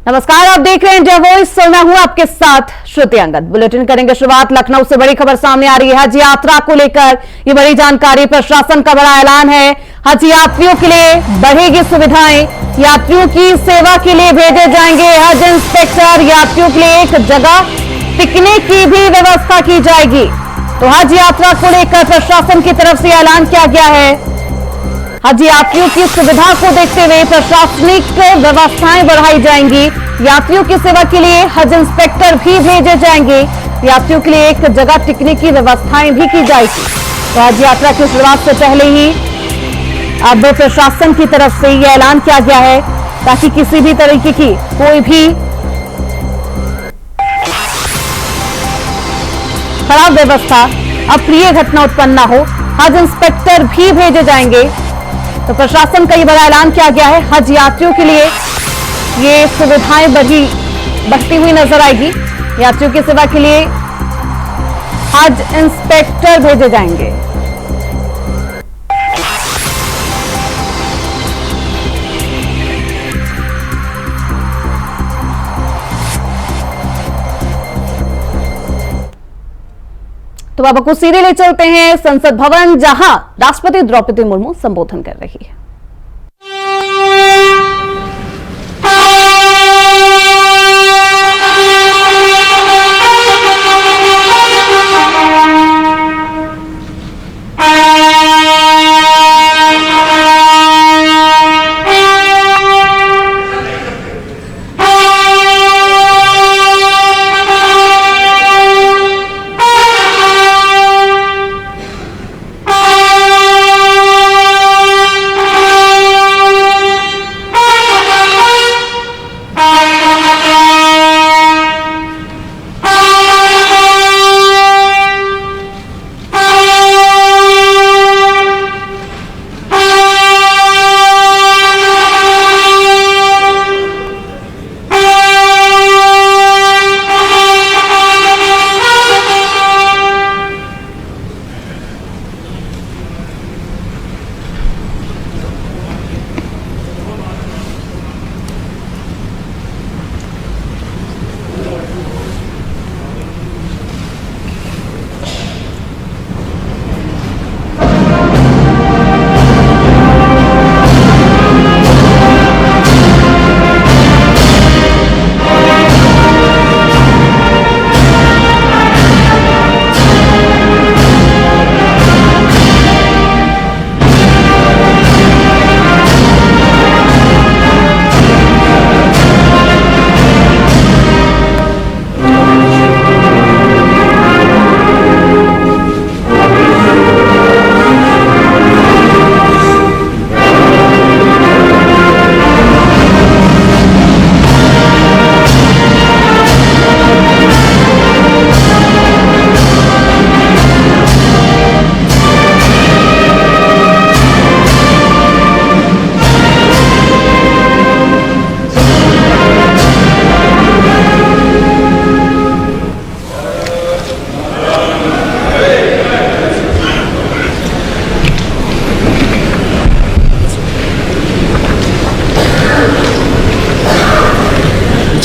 नमस्कार, आप देख रहे हैं इंडिया वॉइस। मैं हूं आपके साथ श्रुति अंगद। बुलेटिन करेंगे शुरुआत। लखनऊ से बड़ी खबर सामने आ रही है हज यात्रा को लेकर। ये बड़ी जानकारी, प्रशासन का बड़ा ऐलान है। हज यात्रियों के लिए बढ़ेगी सुविधाएं, यात्रियों की सेवा के लिए भेजे जाएंगे हज इंस्पेक्टर। यात्रियों के लिए एक जगह टिकने की भी व्यवस्था की जाएगी। तो हज यात्रा को लेकर प्रशासन की तरफ से ऐलान किया गया है। हज यात्रियों की सुविधा को देखते हुए प्रशासनिक व्यवस्थाएं बढ़ाई जाएंगी। यात्रियों की सेवा के लिए हज इंस्पेक्टर भी भेजे जाएंगे। यात्रियों के लिए एक जगह टिकने की व्यवस्थाएं भी की जाएगी। तो हज यात्रा की शुरुआत से पहले ही अब प्रशासन की तरफ से यह ऐलान किया गया है ताकि किसी भी तरीके की कोई भी खराब व्यवस्था, अप्रिय घटना उत्पन्न न हो। हज इंस्पेक्टर भी भेजे जाएंगे। तो प्रशासन का ये बड़ा ऐलान किया गया है। हज यात्रियों के लिए ये सुविधाएं बढ़ती हुई नजर आएगी। यात्रियों की सेवा के लिए हज इंस्पेक्टर भेजे जाएंगे। तो अब आपको सीधे ले चलते हैं संसद भवन, जहां राष्ट्रपति द्रौपदी मुर्मू संबोधन कर रही है।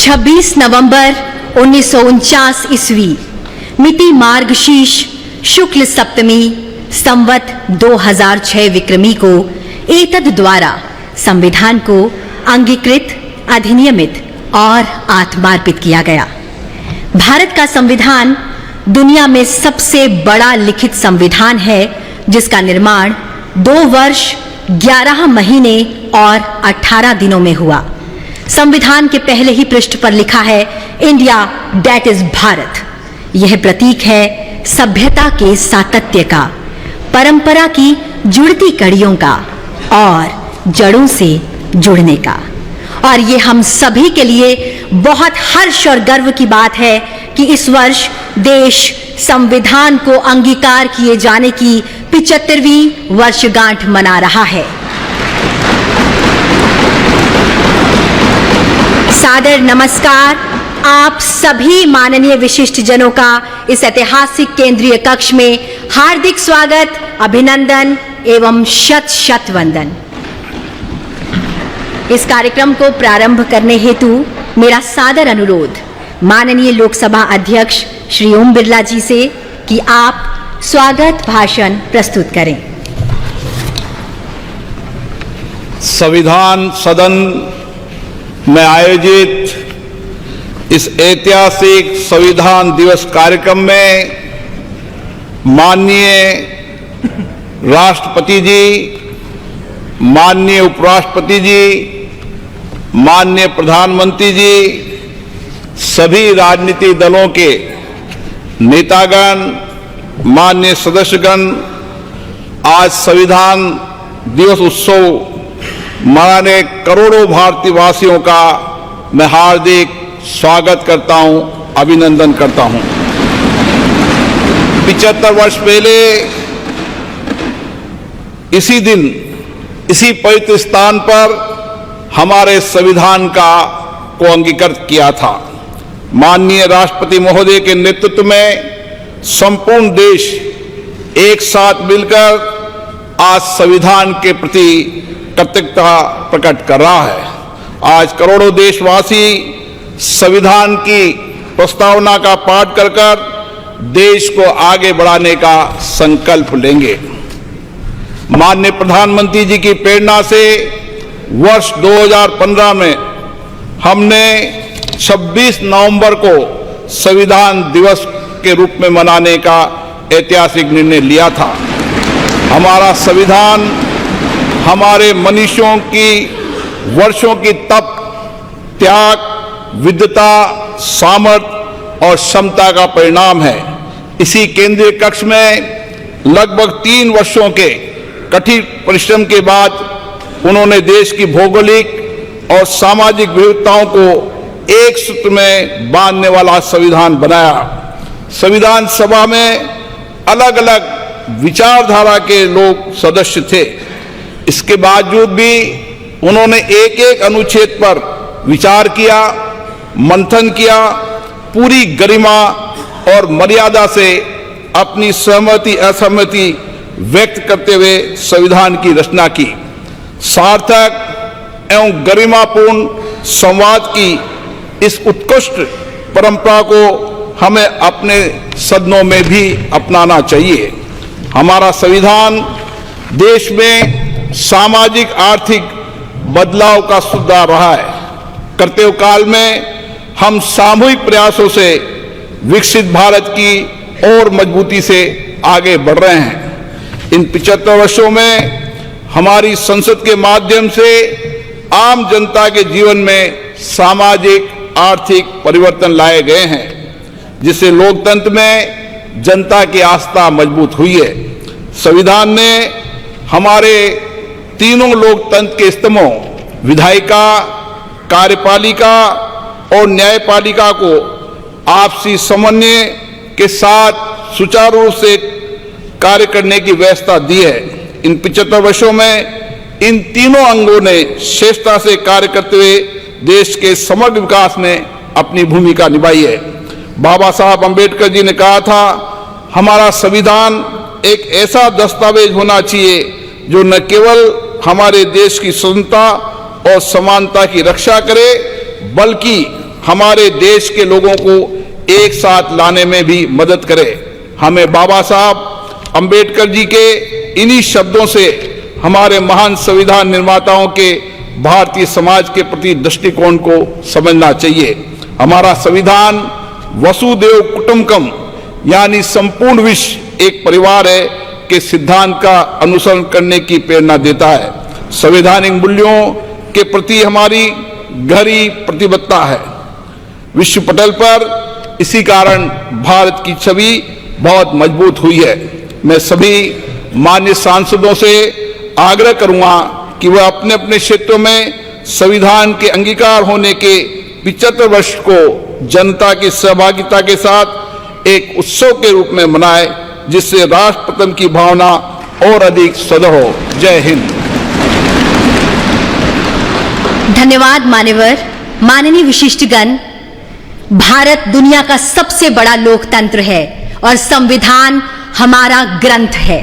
छब्बीस नवंबर 1949 ईस्वी, मिति मार्गशीर्ष शुक्ल सप्तमी, संवत 2006 विक्रमी को एतद द्वारा संविधान को अंगीकृत, अधिनियमित और आत्मार्पित किया गया। भारत का संविधान दुनिया में सबसे बड़ा लिखित संविधान है, जिसका निर्माण 2 वर्ष 11 महीने और 18 दिनों में हुआ। संविधान के पहले ही पृष्ठ पर लिखा है, इंडिया दैट इज भारत। यह प्रतीक है सभ्यता के सातत्य का, परंपरा की जुड़ती कड़ियों का और जड़ों से जुड़ने का। और ये हम सभी के लिए बहुत हर्ष और गर्व की बात है कि इस वर्ष देश संविधान को अंगीकार किए जाने की 75वीं वर्षगांठ मना रहा है। सादर नमस्कार आप सभी माननीय विशिष्ट जनों का इस ऐतिहासिक केंद्रीय कक्ष में हार्दिक स्वागत, अभिनंदन एवं शत शत वंदन। इस कार्यक्रम को प्रारंभ करने हेतु मेरा सादर अनुरोध माननीय लोकसभा अध्यक्ष श्री ओम बिरला जी से कि आप स्वागत भाषण प्रस्तुत करें। संविधान सदन में आयोजित इस ऐतिहासिक संविधान दिवस कार्यक्रम में माननीय राष्ट्रपति जी, माननीय उपराष्ट्रपति जी, माननीय प्रधानमंत्री जी, सभी राजनीतिक दलों के नेतागण, माननीय सदस्यगण, आज संविधान दिवस उत्सव मनाने करोड़ों भारतीय वासियों का मैं हार्दिक स्वागत करता हूं, अभिनंदन करता हूं। 75 वर्ष पहले इसी दिन, इसी पवित्र स्थान पर हमारे संविधान को अंगीकृत किया था। माननीय राष्ट्रपति महोदय के नेतृत्व में संपूर्ण देश एक साथ मिलकर आज संविधान के प्रति कृतज्ञता प्रकट कर रहा है। आज करोड़ों देशवासी संविधान की प्रस्तावना का पाठ कर देश को आगे बढ़ाने का संकल्प लेंगे। माननीय प्रधानमंत्री जी की प्रेरणा से वर्ष 2015 में हमने 26 नवंबर को संविधान दिवस के रूप में मनाने का ऐतिहासिक निर्णय लिया था। हमारा संविधान हमारे मनीषियों की वर्षों की तप, त्याग, विद्वता, सामर्थ्य और क्षमता का परिणाम है। इसी केंद्रीय कक्ष में लगभग 3 वर्षों के कठिन परिश्रम के बाद उन्होंने देश की भौगोलिक और सामाजिक विविधताओं को एक सूत्र में बांधने वाला संविधान बनाया। संविधान सभा में अलग अलग विचारधारा के लोग सदस्य थे। इसके बावजूद भी उन्होंने एक एक अनुच्छेद पर विचार किया, मंथन किया, पूरी गरिमा और मर्यादा से अपनी सहमति असहमति व्यक्त करते हुए संविधान की रचना की। सार्थक एवं गरिमापूर्ण संवाद की इस उत्कृष्ट परंपरा को हमें अपने सदनों में भी अपनाना चाहिए। हमारा संविधान देश में सामाजिक आर्थिक बदलाव का सुधार रहा है। करते हुए काल में हम सामूहिक प्रयासों से विकसित भारत की और मजबूती से आगे बढ़ रहे हैं। इन 75 वर्षों में हमारी संसद के माध्यम से आम जनता के जीवन में सामाजिक आर्थिक परिवर्तन लाए गए हैं, जिससे लोकतंत्र में जनता की आस्था मजबूत हुई है। संविधान ने हमारे तीनों लोकतंत्र के स्तंभों विधायिका, कार्यपालिका और न्यायपालिका को आपसी समन्वय के साथ सुचारू रूप से कार्य करने की व्यवस्था दी है। इन 75 वर्षों में इन तीनों अंगों ने श्रेष्ठता से कार्य करते हुए देश के समग्र विकास में अपनी भूमिका निभाई है। बाबा साहब अंबेडकर जी ने कहा था, हमारा संविधान एक ऐसा दस्तावेज होना चाहिए जो न केवल हमारे देश की स्वतंत्रता और समानता की रक्षा करे, बल्कि हमारे देश के लोगों को एक साथ लाने में भी मदद करे। हमें बाबा साहब अंबेडकर जी के इन्हीं शब्दों से हमारे महान संविधान निर्माताओं के भारतीय समाज के प्रति दृष्टिकोण को समझना चाहिए। हमारा संविधान वसुदेव कुटुंबकम यानी संपूर्ण विश्व एक परिवार है के सिद्धांत का अनुसरण करने की प्रेरणा देता है। संवैधानिक मूल्यों के प्रति हमारी गहरी प्रतिबद्धता है विश्व पटल पर। इसी कारण भारत की छवि बहुत मजबूत हुई है। मैं सभी माननीय सांसदों से आग्रह करूंगा कि वह अपने अपने क्षेत्रों में संविधान के अंगीकार होने के 75 वर्ष को जनता की सहभागिता के साथ एक उत्सव के रूप में मनाए, जिससे राष्ट्र प्रथम की भावना और अधिक सदृढ़ हो। जय हिंद। धन्यवाद मान्यवर। माननीय विशिष्टगण, भारत दुनिया का सबसे बड़ा लोकतंत्र है और संविधान हमारा ग्रंथ है।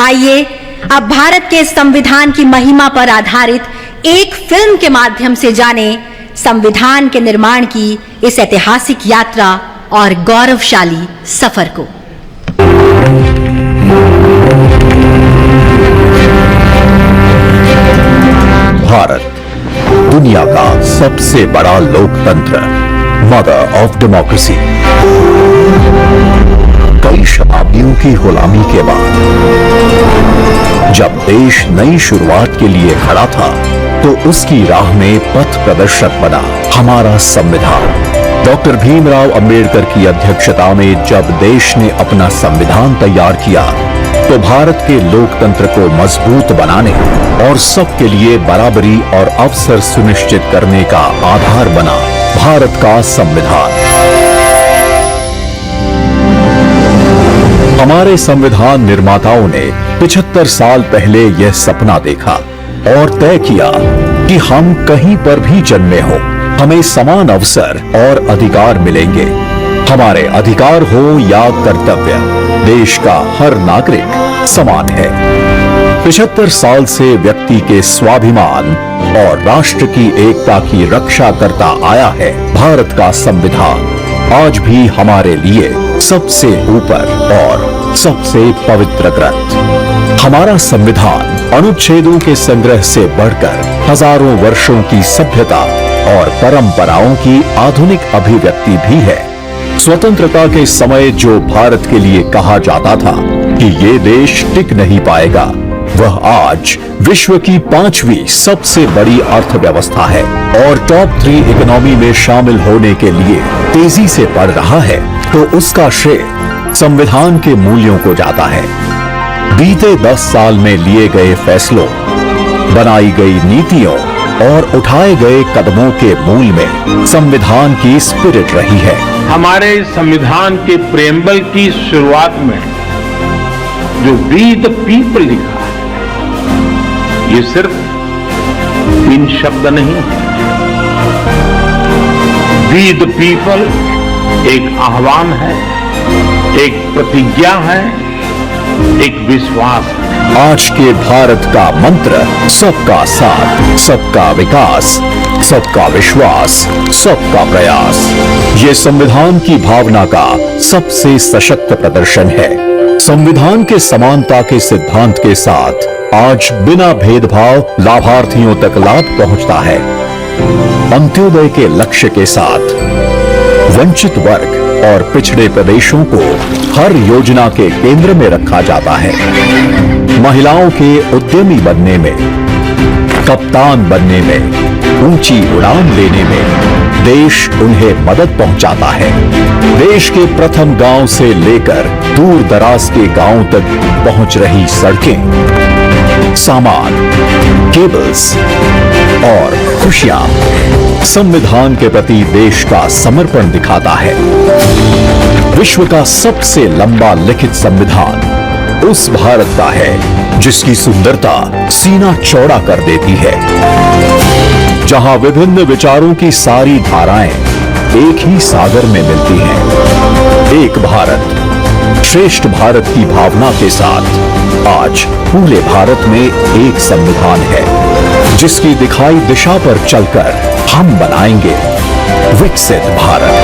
आइए अब भारत के संविधान की महिमा पर आधारित एक फिल्म के माध्यम से जानें संविधान के निर्माण की इस ऐतिहासिक यात्रा और गौरवशाली सफर को। भारत दुनिया का सबसे बड़ा लोकतंत्र, मदर ऑफ डेमोक्रेसी। कई शताब्दियों की गुलामी के बाद जब देश नई शुरुआत के लिए खड़ा था, तो उसकी राह में पथ प्रदर्शक बना हमारा संविधान। डॉक्टर भीमराव अंबेडकर की अध्यक्षता में जब देश ने अपना संविधान तैयार किया, तो भारत के लोकतंत्र को मजबूत बनाने और सबके लिए बराबरी और अवसर सुनिश्चित करने का आधार बना भारत का संविधान। हमारे संविधान निर्माताओं ने 75 साल पहले यह सपना देखा और तय किया कि हम कहीं पर भी जन्मे हो, हमें समान अवसर और अधिकार मिलेंगे। हमारे अधिकार हो या कर्तव्य, देश का हर नागरिक समान है। 75 साल से व्यक्ति के स्वाभिमान और राष्ट्र की एकता की रक्षा करता आया है भारत का संविधान। आज भी हमारे लिए सबसे ऊपर और सबसे पवित्र ग्रंथ। हमारा संविधान अनुच्छेदों के संग्रह से बढ़कर हजारों वर्षों की सभ्यता और परंपराओं की आधुनिक अभिव्यक्ति भी है। स्वतंत्रता के समय जो भारत के लिए कहा जाता था कि ये देश टिक नहीं पाएगा, वह आज विश्व की 5वीं सबसे बड़ी अर्थव्यवस्था है और टॉप 3 इकोनॉमी में शामिल होने के लिए तेजी से बढ़ रहा है, तो उसका श्रेय संविधान के मूल्यों को जाता है। बीते 10 साल में लिए गए फैसलों, बनाई गई नीतियों और उठाए गए कदमों के मूल में संविधान की स्पिरिट रही है। हमारे संविधान के प्रेम्बल की शुरुआत में जो वी द पीपल लिखा है, ये सिर्फ 3 शब्द नहीं है। वी द पीपल एक आह्वान है, एक प्रतिज्ञा है, एक विश्वास है। आज के भारत का मंत्र सबका साथ, सबका विकास, सबका विश्वास, सबका प्रयास। ये संविधान की भावना का सबसे सशक्त प्रदर्शन है। संविधान के समानता के सिद्धांत के साथ आज बिना भेदभाव लाभार्थियों तक लाभ पहुंचता है। अंत्योदय के लक्ष्य के साथ वंचित वर्ग और पिछड़े प्रदेशों को हर योजना के केंद्र में रखा जाता है। महिलाओं के उद्यमी बनने में, कप्तान बनने में, ऊंची उड़ान लेने में देश उन्हें मदद पहुंचाता है। देश के प्रथम गांव से लेकर दूर दराज के गांव तक पहुंच रही सड़कें, सामान, केबल्स और खुशियां संविधान के प्रति देश का समर्पण दिखाता है। विश्व का सबसे लंबा लिखित संविधान उस भारत का है जिसकी सुंदरता सीना चौड़ा कर देती है, जहां विभिन्न विचारों की सारी धाराएं एक ही सागर में मिलती हैं। एक भारत श्रेष्ठ भारत की भावना के साथ आज पूरे भारत में एक संविधान है, जिसकी दिखाई दिशा पर चलकर हम बनाएंगे विकसित भारत।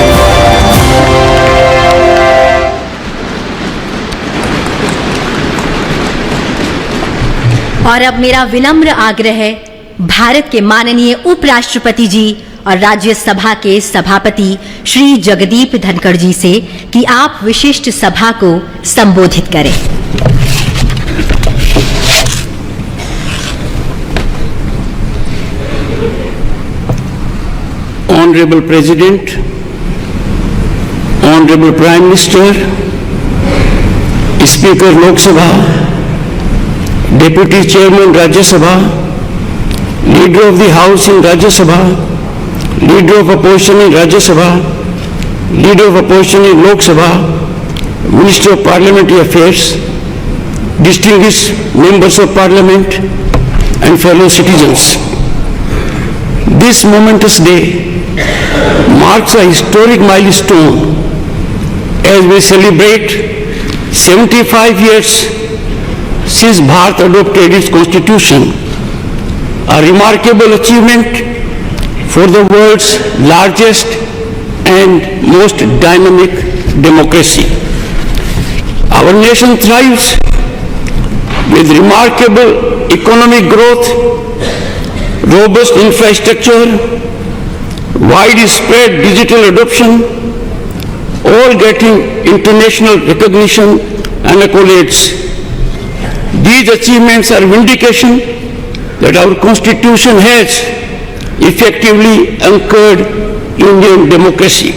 और अब मेरा विनम्र आग्रह है भारत के माननीय उपराष्ट्रपति जी और राज्यसभा के सभापति श्री जगदीप धनखड़ जी से कि आप विशिष्ट सभा को संबोधित करें। Honorable President, Honorable Prime Minister, Speaker Lok Sabha, Deputy Chairman Rajya Sabha, Leader of the House in Rajya Sabha, Leader of Opposition in Rajya Sabha, Leader of Opposition in Lok Sabha, Minister of Parliamentary Affairs, distinguished members of Parliament and fellow citizens. This momentous day marks a historic milestone as we celebrate 75 years since Bharat adopted its constitution, a remarkable achievement for the world's largest and most dynamic democracy. Our nation thrives with remarkable economic growth, robust infrastructure, widespread digital adoption, all getting international recognition and accolades. These achievements are vindication that our Constitution has effectively anchored Indian democracy.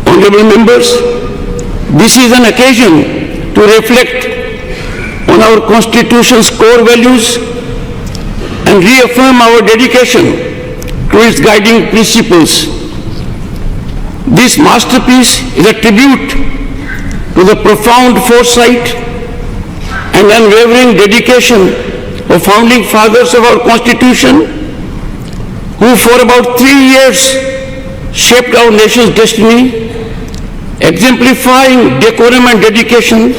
Honorable members, this is an occasion to reflect on our Constitution's core values and reaffirm our dedication to its guiding principles. This masterpiece is a tribute to the profound foresight and unwavering dedication of founding fathers of our Constitution, who for about 3 years shaped our nation's destiny, exemplifying decorum and dedication,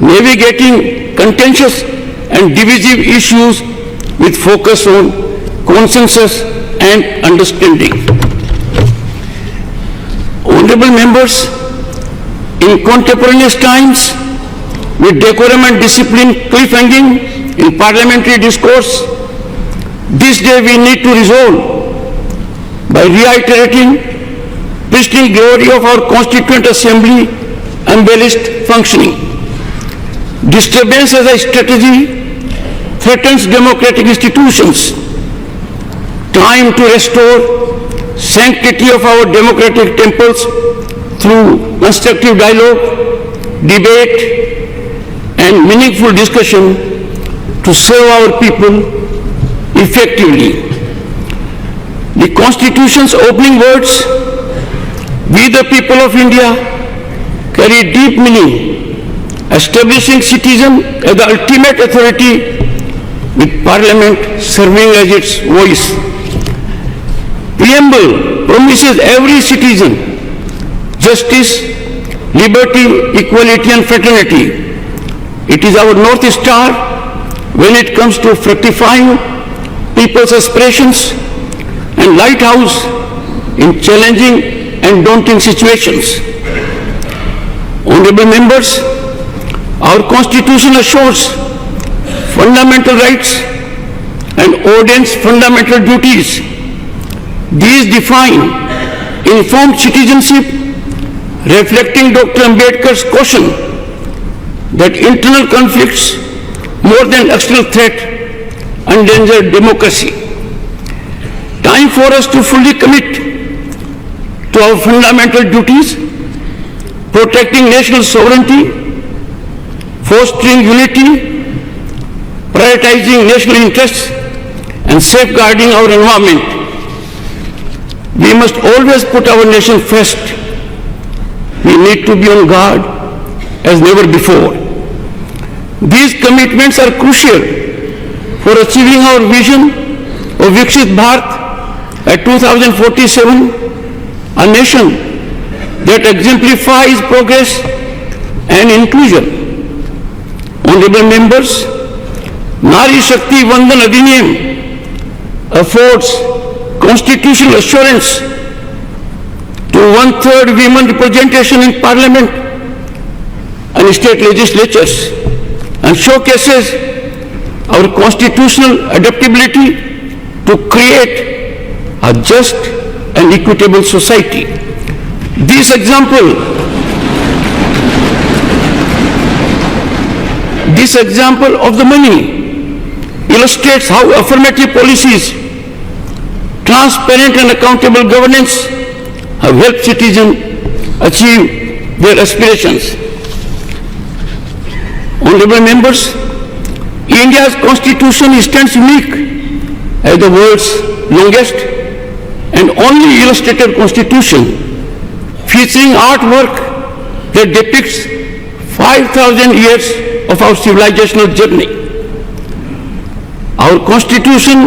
navigating contentious and divisive issues with focus on consensus and understanding. Honorable members, in contemporaneous times, with decorum and discipline cliffhanging in parliamentary discourse, this day we need to resolve by reiterating pristine glory of our Constituent Assembly embellished functioning. Disturbance as a strategy threatens democratic institutions. Time to restore sanctity of our democratic temples through constructive dialogue, debate, and meaningful discussion to serve our people effectively. The Constitution's opening words, "We the people of India," carry deep meaning, establishing citizen as the ultimate authority, with Parliament serving as its voice. Preamble promises every citizen justice, liberty, equality, and fraternity. It is our North Star when it comes to fructifying people's aspirations and lighthouse in challenging and daunting situations. Honorable members, our Constitution assures fundamental rights and ordains fundamental duties. These define informed citizenship, reflecting Dr. Ambedkar's caution that internal conflicts more than external threat endanger democracy. Time for us to fully commit to our fundamental duties, protecting national sovereignty, fostering unity, prioritizing national interests, and safeguarding our environment. We must always put our nation first. We need to be on guard as never before. These commitments are crucial for achieving our vision of Viksit Bharat at 2047, a nation that exemplifies progress and inclusion. Honorable members, Nari Shakti Vandan Adhiniyam affords constitutional assurance to 1/3 women representation in Parliament and state legislatures, and showcases our constitutional adaptability to create a just and equitable society. This example of the many illustrates how affirmative policies, transparent and accountable governance have helped citizens achieve their aspirations. Honorable members, India's Constitution stands unique as the world's longest and only illustrated constitution, featuring artwork that depicts 5,000 years of our civilizational journey. Our Constitution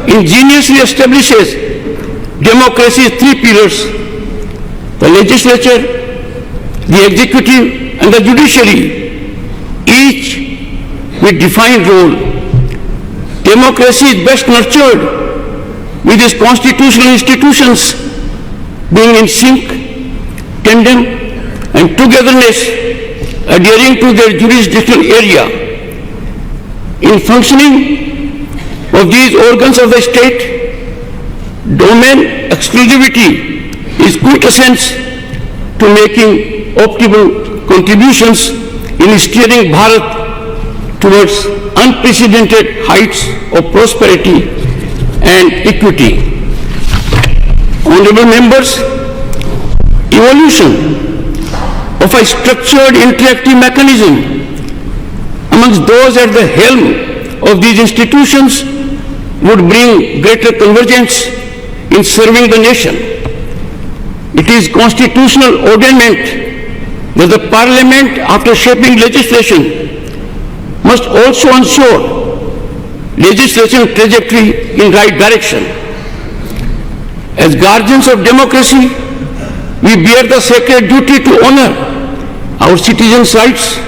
ingeniously establishes democracy's 3 pillars: the legislature, the executive, and the judiciary, each with defined role. Democracy is best nurtured with its constitutional institutions being in sync, tandem, and togetherness, adhering to their jurisdictional area. In functioning of these organs of the state, domain exclusivity is quintessence to making optimal contributions in steering Bharat towards unprecedented heights of prosperity and equity. Honorable members, evolution of a structured interactive mechanism amongst those at the helm of these institutions would bring greater convergence in serving the nation. It is constitutional ordainment that the Parliament, after shaping legislation, must also ensure legislation trajectory in right direction. As guardians of democracy, we bear the sacred duty to honor our citizens' rights,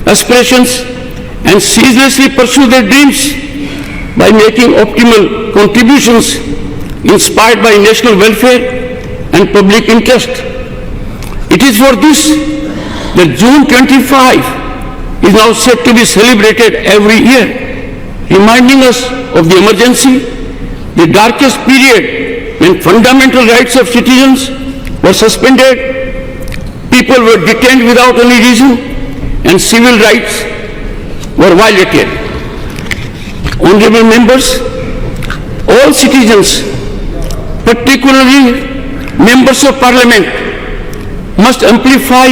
aspirations, and ceaselessly pursue their dreams by making optimal contributions inspired by national welfare and public interest. It is for this that June 25 is now set to be celebrated every year, reminding us of the emergency, the darkest period when fundamental rights of citizens were suspended, people were detained without any reason, and civil rights were violated. Honorable members, all citizens, particularly members of Parliament, must amplify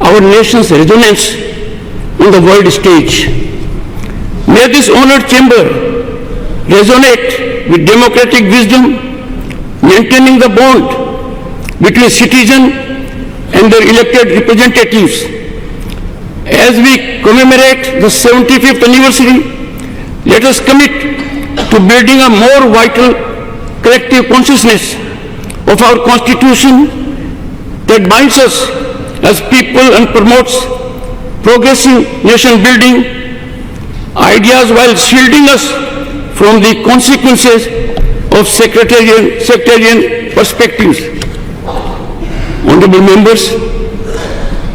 our nation's resonance on the world stage. May this honored chamber resonate with democratic wisdom, maintaining the bond between citizen and their elected representatives. As we commemorate the 75th anniversary, let us commit to building a more vital collective consciousness of our Constitution that binds us as people and promotes progressive nation building ideas while shielding us from the consequences of sectarian perspectives. Honorable members,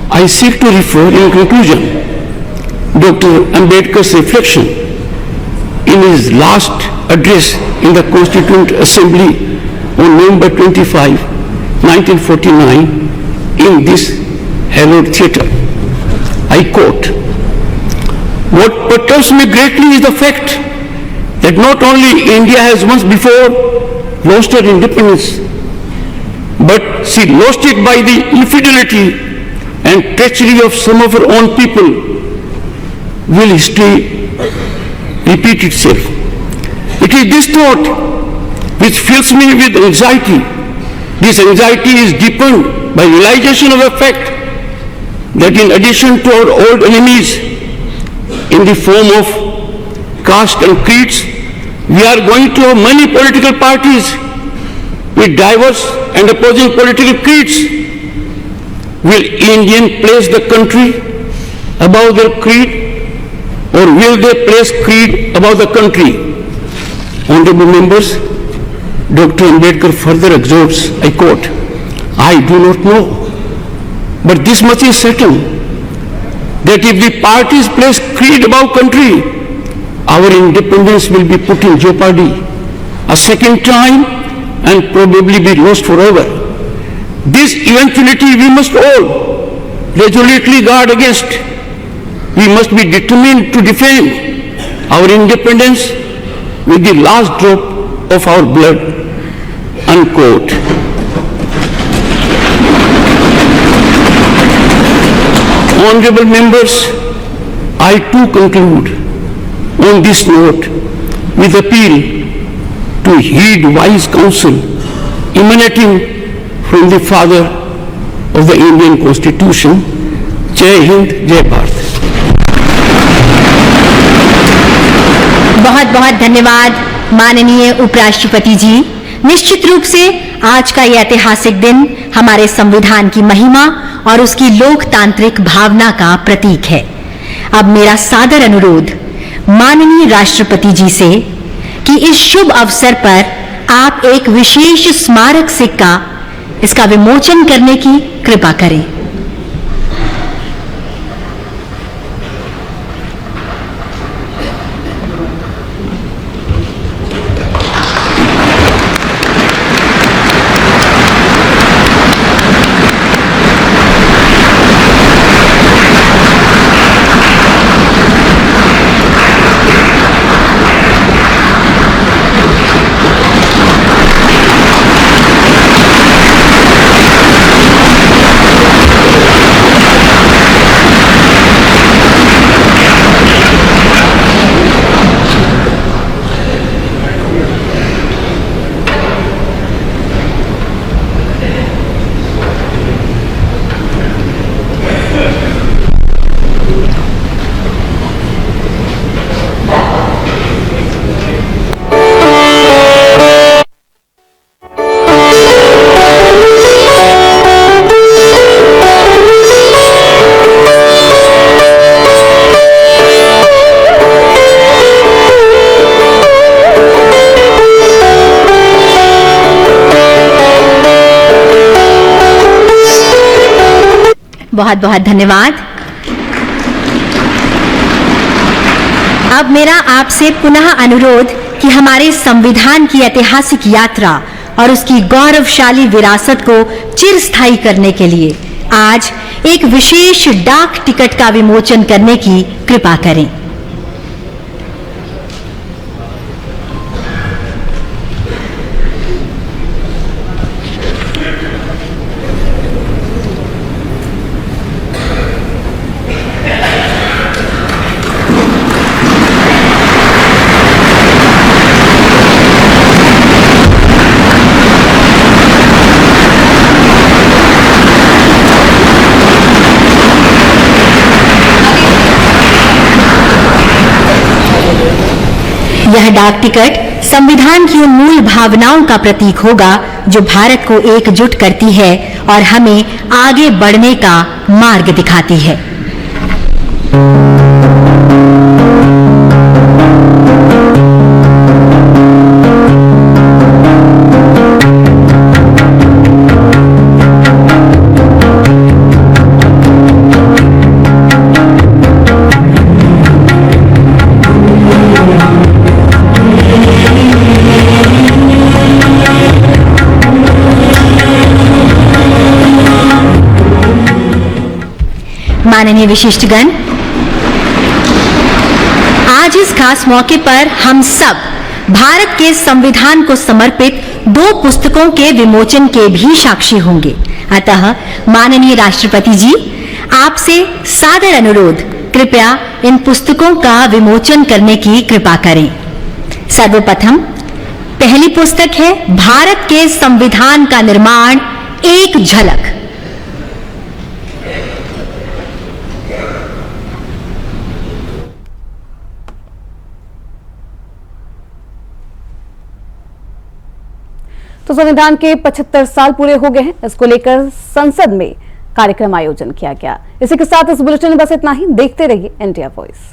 I seek to refer in conclusion Dr. Ambedkar's reflection in his last address in the Constituent Assembly on November 25, 1949 in this hallowed theatre. I quote, "What perturbs me greatly is the fact that not only India has once before lost her independence, but she lost it by the infidelity and treachery of some of her own people. Will history repeat itself? It is this thought which fills me with anxiety. This anxiety is deepened by realization of the fact that in addition to our old enemies in the form of caste and creeds, we are going to have many political parties with diverse and opposing political creeds. Will Indians place the country above their creed, or will they place creed above the country?" Honorable members, Dr. Ambedkar further exhorts, I quote, "I do not know, but this much is certain, that if the parties place creed above country, our independence will be put in jeopardy a second time and probably be lost forever. This eventuality we must all resolutely guard against. We must be determined to defend our independence with the last drop of our blood." Unquote. Honorable members, I too conclude on this note with appeal to heed wise counsel emanating from the father of the Indian Constitution. Jai Hind, Jai Bharat. बहुत बहुत धन्यवाद माननीय उपराष्ट्रपति जी। निश्चित रूप से आज का यह ऐतिहासिक दिन हमारे संविधान की महिमा और उसकी लोकतांत्रिक भावना का प्रतीक है। अब मेरा सादर अनुरोध माननीय राष्ट्रपति जी से कि इस शुभ अवसर पर आप एक विशेष स्मारक सिक्का इसका विमोचन करने की कृपा करें। बहुत बहुत धन्यवाद। अब मेरा आपसे पुनः अनुरोध कि हमारे संविधान की ऐतिहासिक यात्रा और उसकी गौरवशाली विरासत को चिरस्थायी करने के लिए आज एक विशेष डाक टिकट का विमोचन करने की कृपा करें। यह डाक टिकट संविधान की उन मूल भावनाओं का प्रतीक होगा जो भारत को एकजुट करती है और हमें आगे बढ़ने का मार्ग दिखाती है। माननीय विशिष्टगण, आज इस खास मौके पर हम सब भारत के संविधान को समर्पित 2 पुस्तकों के विमोचन के भी साक्षी होंगे। अतः माननीय राष्ट्रपति जी, आपसे सादर अनुरोध, कृपया इन पुस्तकों का विमोचन करने की कृपा करें। सर्वप्रथम पहली पुस्तक है भारत के संविधान का निर्माण, एक झलक। तो संविधान के 75 साल पूरे हो गए हैं। इसको लेकर संसद में कार्यक्रम आयोजन किया गया। इसी के साथ इस बुलेटिन में बस इतना ही। देखते रहिए इंडिया वॉइस।